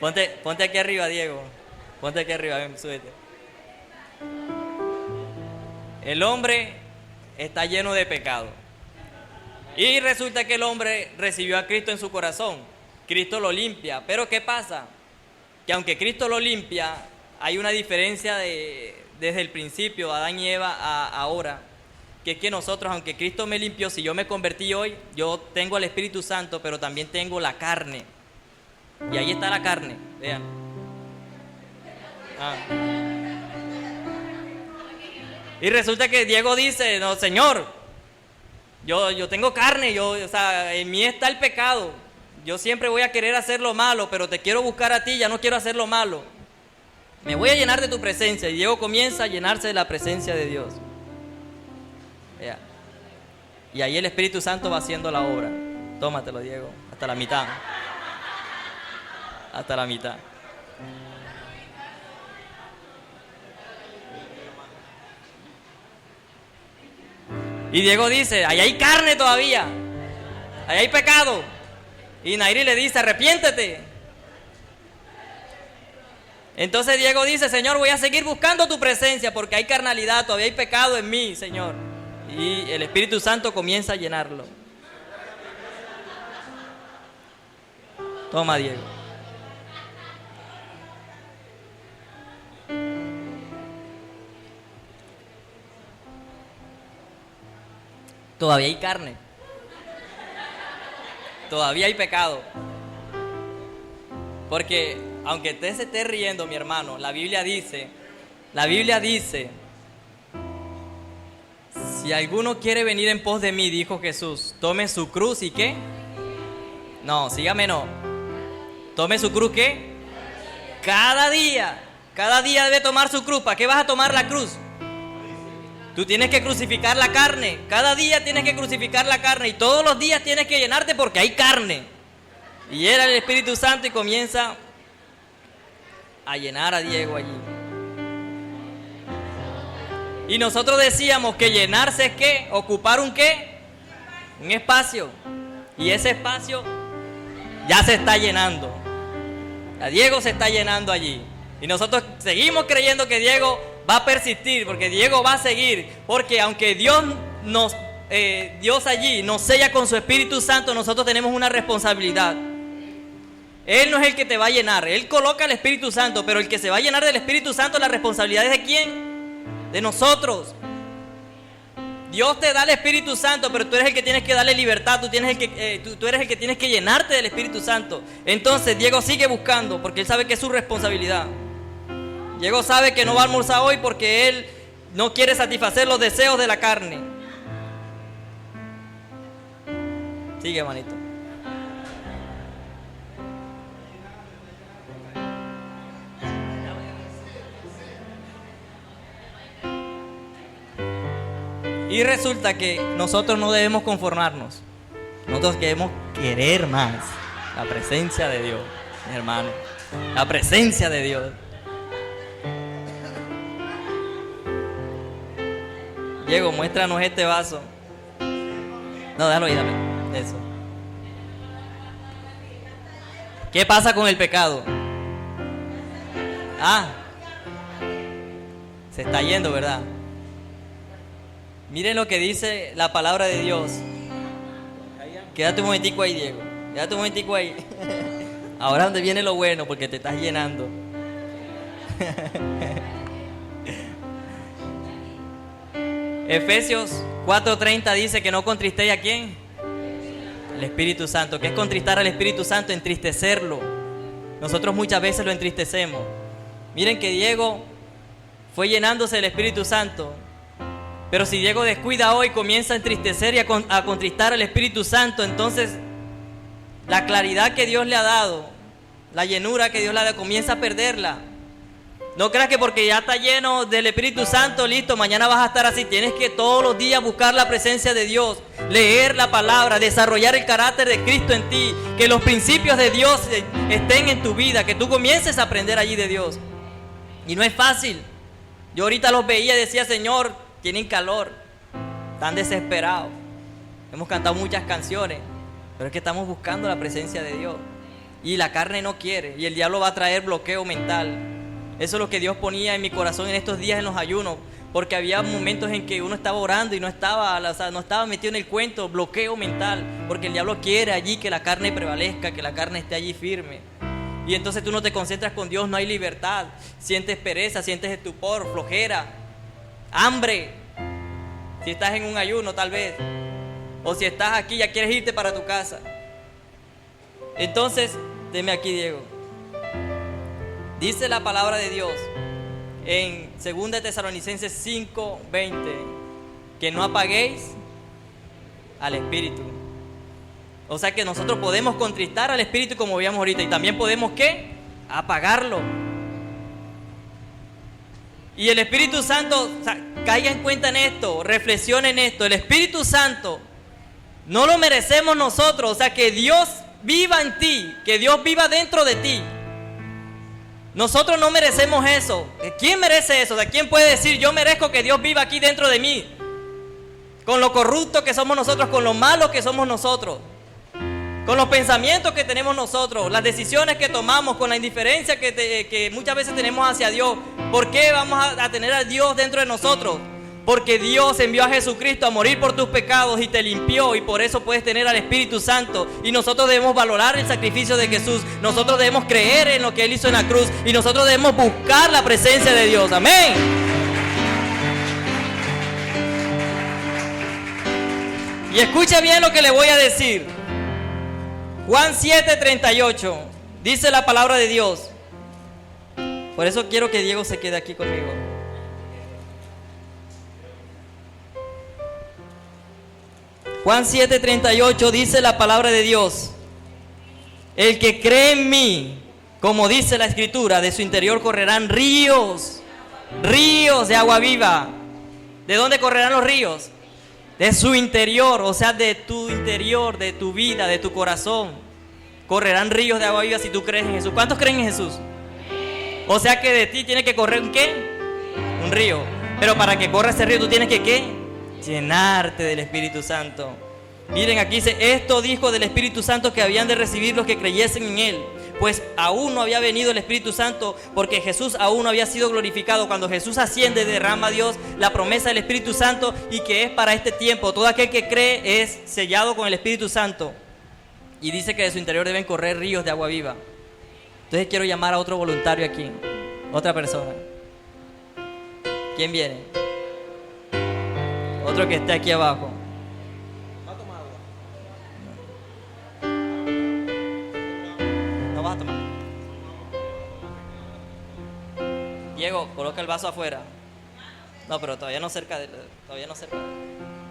Ponte aquí arriba, Diego. Ponte aquí arriba, ven, súbete. El hombre está lleno de pecado. Y resulta que el hombre recibió a Cristo en su corazón. Cristo lo limpia. Pero ¿qué pasa? Que aunque Cristo lo limpia, hay una diferencia desde el principio, Adán y Eva, a ahora. Que es que nosotros, aunque Cristo me limpió, si yo me convertí hoy, yo tengo al Espíritu Santo, pero también tengo la carne. Y ahí está la carne, vean. Y resulta que Diego dice: no, Señor, yo tengo carne, o sea, en mí está el pecado. Yo siempre voy a querer hacer lo malo, pero te quiero buscar a ti, ya no quiero hacer lo malo. Me voy a llenar de tu presencia. Y Diego comienza a llenarse de la presencia de Dios. Vea. Y ahí el Espíritu Santo va haciendo la obra. Tómatelo, Diego, hasta la mitad. Hasta la mitad. Y Diego dice: ahí hay carne todavía, ahí hay pecado. Y Nairi le dice: arrepiéntete. Entonces Diego dice: Señor, voy a seguir buscando tu presencia porque hay carnalidad, todavía hay pecado en mí, Señor. Y el Espíritu Santo comienza a llenarlo. Toma, Diego. Todavía hay carne. Todavía hay pecado. Porque aunque usted se esté riendo, mi hermano, la Biblia dice, si alguno quiere venir en pos de mí, dijo Jesús, tome su cruz y ¿qué? No, sígame, no. Tome su cruz, ¿qué? Cada día debe tomar su cruz. ¿Para qué vas a tomar la cruz? Tú tienes que crucificar la carne. Cada día tienes que crucificar la carne. Y todos los días tienes que llenarte porque hay carne. Y era el Espíritu Santo y comienza a llenar a Diego allí. Y nosotros decíamos que llenarse es ¿qué? Ocupar un ¿qué? Un espacio. Y ese espacio ya se está llenando. A Diego se está llenando allí. Y nosotros seguimos creyendo que Diego va a persistir, porque Diego va a seguir. Porque aunque Dios allí nos sella con su Espíritu Santo, nosotros tenemos una responsabilidad. Él no es el que te va a llenar. Él coloca el Espíritu Santo, pero el que se va a llenar del Espíritu Santo, la responsabilidad es de ¿quién? De nosotros. Dios te da el Espíritu Santo, pero tú eres el que tienes que darle libertad. Tú eres el que tienes que llenarte del Espíritu Santo. Entonces Diego sigue buscando, porque él sabe que es su responsabilidad. Diego sabe que no va a almorzar hoy porque él no quiere satisfacer los deseos de la carne. Sigue, hermanito. Y resulta que nosotros no debemos conformarnos. Nosotros debemos querer más la presencia de Dios, mi hermano. La presencia de Dios. Diego, muéstranos este vaso. No, déjalo ahí, dame. Eso. ¿Qué pasa con el pecado? Se está yendo, ¿verdad? Miren lo que dice la palabra de Dios. Quédate un momentico ahí, Diego. Quédate un momentico ahí. Ahora donde viene lo bueno, porque te estás llenando. Efesios 4:30 dice que no contristéis a ¿quién? El Espíritu Santo. ¿Qué es contristar al Espíritu Santo? Entristecerlo. Nosotros muchas veces lo entristecemos. Miren que Diego fue llenándose del Espíritu Santo. Pero si Diego descuida hoy, comienza a entristecer y a contristar al Espíritu Santo, entonces la claridad que Dios le ha dado, la llenura que Dios le ha dado, comienza a perderla. No creas que porque ya está lleno del Espíritu Santo, listo, mañana vas a estar así. Tienes que todos los días buscar la presencia de Dios, leer la palabra, desarrollar el carácter de Cristo en ti, que los principios de Dios estén en tu vida, que tú comiences a aprender allí de Dios. Y no es fácil. Yo ahorita los veía y decía, Señor, tienen calor, están desesperados. Hemos cantado muchas canciones, pero es que estamos buscando la presencia de Dios. Y la carne no quiere, y el diablo va a traer bloqueo mental. Eso es lo que Dios ponía en mi corazón en estos días en los ayunos, porque había momentos en que uno estaba orando y no estaba metido en el cuento, bloqueo mental, porque el diablo quiere allí que la carne prevalezca, que la carne esté allí firme. Y entonces tú no te concentras con Dios, no hay libertad, sientes pereza, sientes estupor, flojera, hambre, si estás en un ayuno tal vez, o si estás aquí ya quieres irte para tu casa. Entonces, deme aquí, Diego. Dice la palabra de Dios en 2 Tesalonicenses 5:20 que no apaguéis al Espíritu. O sea que nosotros podemos contristar al Espíritu como veíamos ahorita, y también podemos ¿qué? Apagarlo. Y el Espíritu Santo, o sea, caiga en cuenta en esto, reflexione en esto. El Espíritu Santo no lo merecemos nosotros, o sea, que Dios viva en ti, que Dios viva dentro de ti. Nosotros no merecemos eso. ¿Quién merece eso? O sea, ¿quién puede decir yo merezco que Dios viva aquí dentro de mí? Con lo corrupto que somos nosotros, con lo malo que somos nosotros, con los pensamientos que tenemos nosotros, las decisiones que tomamos, con la indiferencia que muchas veces tenemos hacia Dios. ¿Por qué vamos a tener a Dios dentro de nosotros? Porque Dios envió a Jesucristo a morir por tus pecados y te limpió, y por eso puedes tener al Espíritu Santo. Y nosotros debemos valorar el sacrificio de Jesús, nosotros debemos creer en lo que Él hizo en la cruz, y nosotros debemos buscar la presencia de Dios. Amén. Y escuche bien lo que le voy a decir. Juan 7:38 dice la palabra de Dios. Por eso quiero que Diego se quede aquí conmigo. Juan 7:38 dice la palabra de Dios: el que cree en mí, como dice la Escritura, de su interior correrán ríos de agua viva. ¿De dónde correrán los ríos? De su interior, o sea, de tu interior, de tu vida, de tu corazón. Correrán ríos de agua viva si tú crees en Jesús. ¿Cuántos creen en Jesús? O sea que de ti tiene que correr ¿un qué? Un río. Pero para que corra ese río tú tienes que ¿qué? Llenarte del Espíritu Santo. Miren, aquí dice: esto dijo del Espíritu Santo que habían de recibir los que creyesen en Él, pues aún no había venido el Espíritu Santo, porque Jesús aún no había sido glorificado. Cuando Jesús asciende, derrama a Dios la promesa del Espíritu Santo, y que es para este tiempo. Todo aquel que cree es sellado con el Espíritu Santo, y dice que de su interior deben correr ríos de agua viva. Entonces quiero llamar a otro voluntario aquí, otra persona. ¿Quién viene? Otro que esté aquí abajo. ¿Va a tomar agua? No vas a tomar. Diego, coloca el vaso afuera. No, pero todavía no cerca de.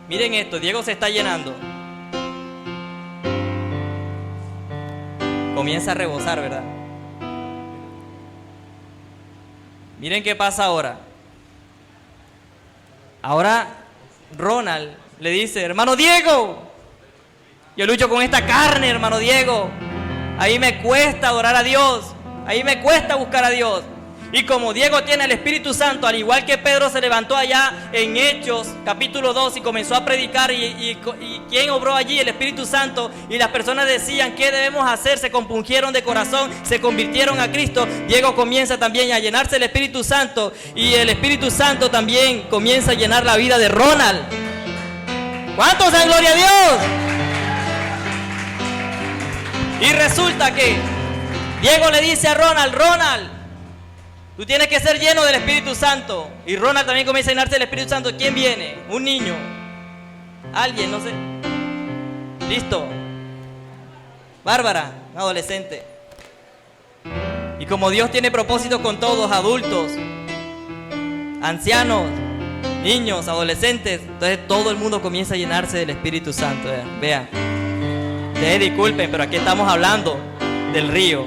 Miren esto, Diego se está llenando. Comienza a rebosar, ¿verdad? Miren qué pasa ahora. Ahora Ronald le dice: hermano Diego, yo lucho con esta carne, hermano Diego. Ahí me cuesta adorar a Dios, ahí me cuesta buscar a Dios. Y como Diego tiene el Espíritu Santo, al igual que Pedro se levantó allá en Hechos capítulo 2 y comenzó a predicar, y ¿quién obró allí? El Espíritu Santo. Y las personas decían: ¿qué debemos hacer? Se compungieron de corazón, se convirtieron a Cristo. Diego comienza también a llenarse del Espíritu Santo, y el Espíritu Santo también comienza a llenar la vida de Ronald. ¿Cuántos dan gloria a Dios? Y resulta que Diego le dice a Ronald: Ronald, tú tienes que ser lleno del Espíritu Santo. Y Ronald también comienza a llenarse del Espíritu Santo. ¿Quién viene? Un niño, alguien, no sé. Listo. Bárbara, un adolescente. Y como Dios tiene propósitos con todos, adultos, ancianos, niños, adolescentes, entonces todo el mundo comienza a llenarse del Espíritu Santo. Vean. Ustedes disculpen, pero aquí estamos hablando del río.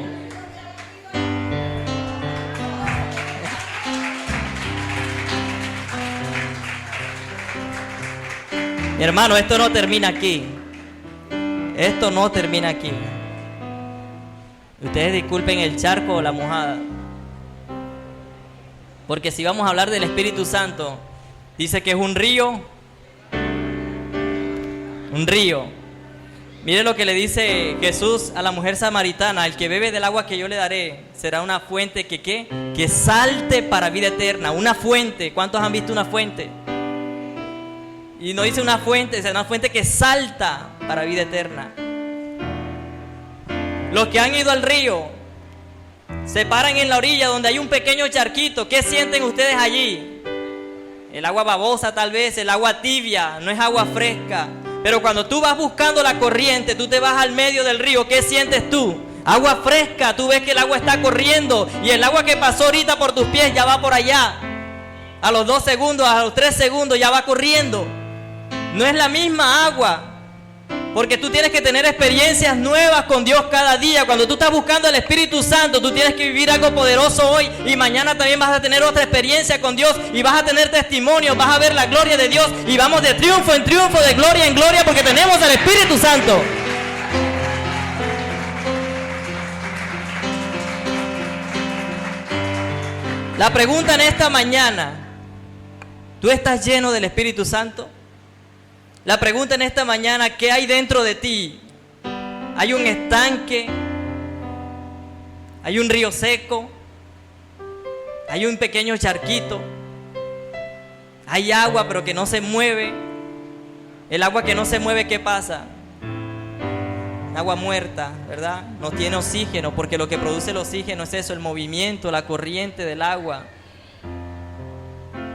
Mi hermano, esto no termina aquí. Esto no termina aquí. Ustedes disculpen el charco o la mojada. Porque si vamos a hablar del Espíritu Santo, dice que es un río. Un río. Mire lo que le dice Jesús a la mujer samaritana: el que bebe del agua que yo le daré será una fuente que salte para vida eterna. Una fuente. ¿Cuántos han visto una fuente? Y no dice una fuente, es una fuente que salta para vida eterna. Los que han ido al río se paran en la orilla donde hay un pequeño charquito. ¿Qué sienten ustedes allí? El agua babosa tal vez, el agua tibia, no es agua fresca. Pero cuando tú vas buscando la corriente, tú te vas al medio del río, ¿qué sientes tú? Agua fresca, tú ves que el agua está corriendo, y el agua que pasó ahorita por tus pies ya va por allá. A los 2 segundos, a los 3 segundos ya va corriendo. No es la misma agua, porque tú tienes que tener experiencias nuevas con Dios cada día. Cuando tú estás buscando el Espíritu Santo, tú tienes que vivir algo poderoso hoy, y mañana también vas a tener otra experiencia con Dios, y vas a tener testimonios, vas a ver la gloria de Dios, y vamos de triunfo en triunfo, de gloria en gloria, porque tenemos al Espíritu Santo. La pregunta en esta mañana: ¿tú estás lleno del Espíritu Santo? La pregunta en esta mañana: ¿qué hay dentro de ti? ¿Hay un estanque? ¿Hay un río seco? ¿Hay un pequeño charquito? ¿Hay agua pero que no se mueve? El agua que no se mueve, ¿qué pasa? Agua muerta, ¿verdad? No tiene oxígeno, porque lo que produce el oxígeno es eso, el movimiento, la corriente del agua.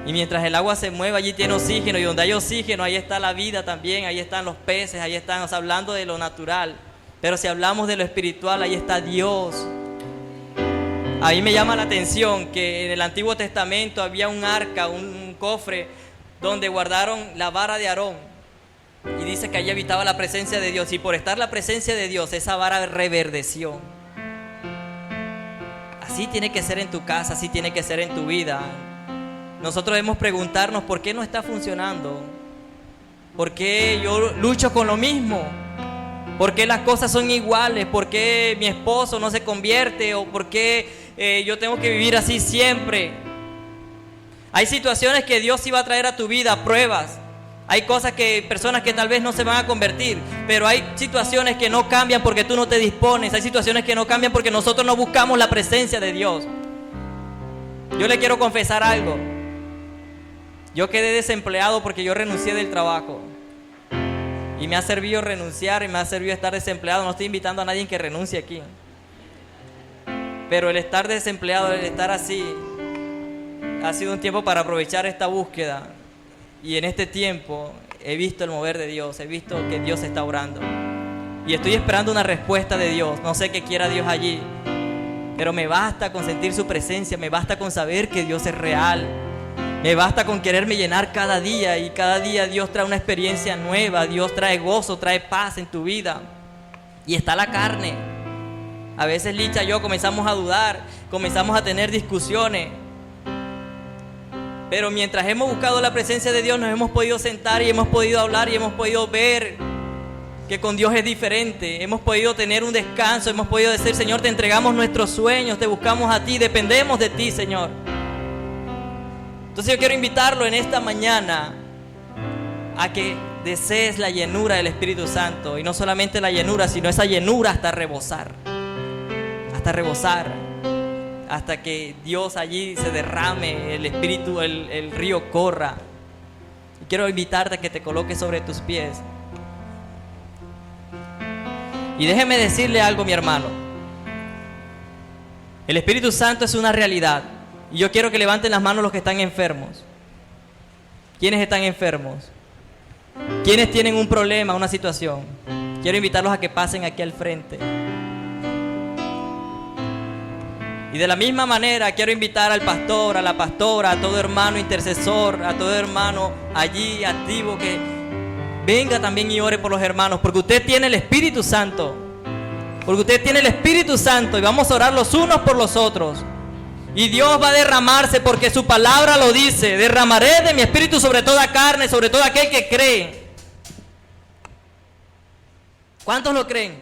Y mientras el agua se mueve, allí tiene oxígeno, y donde hay oxígeno, ahí está la vida también, ahí están los peces, ahí están, o sea, hablando de lo natural. Pero si hablamos de lo espiritual, ahí está Dios. A mí me llama la atención que en el Antiguo Testamento había un arca, un cofre, donde guardaron la vara de Aarón. Y dice que allí habitaba la presencia de Dios, y por estar la presencia de Dios, esa vara reverdeció. Así tiene que ser en tu casa, así tiene que ser en tu vida. Nosotros debemos preguntarnos: ¿por qué no está funcionando? ¿Por qué yo lucho con lo mismo? ¿Por qué las cosas son iguales? ¿Por qué mi esposo no se convierte? ¿O por qué yo tengo que vivir así siempre? Hay situaciones que Dios iba a traer a tu vida, pruebas. Hay personas que tal vez no se van a convertir, pero hay situaciones que no cambian porque tú no te dispones. Hay situaciones que no cambian porque nosotros no buscamos la presencia de Dios. Yo le quiero confesar algo. Yo quedé desempleado porque yo renuncié del trabajo. Y me ha servido renunciar, y me ha servido estar desempleado. No estoy invitando a nadie que renuncie aquí. Pero el estar desempleado, el estar así, ha sido un tiempo para aprovechar esta búsqueda. Y en este tiempo he visto el mover de Dios, he visto que Dios está obrando. Y estoy esperando una respuesta de Dios. No sé qué quiera Dios allí, pero me basta con sentir su presencia, me basta con saber que Dios es real. Me basta con quererme llenar cada día, y cada día Dios trae una experiencia nueva. Dios trae gozo, trae paz en tu vida. Y está la carne. A veces Licha y yo comenzamos a dudar, comenzamos a tener discusiones. Pero mientras hemos buscado la presencia de Dios, nos hemos podido sentar y hemos podido hablar y hemos podido ver que con Dios es diferente. Hemos podido tener un descanso, hemos podido decir: Señor, te entregamos nuestros sueños, te buscamos a ti, dependemos de ti, Señor. Entonces yo quiero invitarlo en esta mañana a que desees la llenura del Espíritu Santo. Y no solamente la llenura, sino esa llenura hasta rebosar. Hasta rebosar. Hasta que Dios allí se derrame, el Espíritu, el río corra. Y quiero invitarte a que te coloques sobre tus pies. Y déjeme decirle algo, mi hermano. El Espíritu Santo es una realidad. Y yo quiero que levanten las manos los que están enfermos. ¿Quiénes están enfermos? ¿Quiénes tienen un problema, una situación? Quiero invitarlos a que pasen aquí al frente. Y de la misma manera quiero invitar al pastor, a la pastora, a todo hermano intercesor, a todo hermano allí activo, que venga también y ore por los hermanos, porque usted tiene el Espíritu Santo. Porque usted tiene el Espíritu Santo y vamos a orar los unos por los otros. Y Dios va a derramarse, porque su palabra lo dice: derramaré de mi Espíritu sobre toda carne, sobre todo aquel que cree. ¿Cuántos lo creen?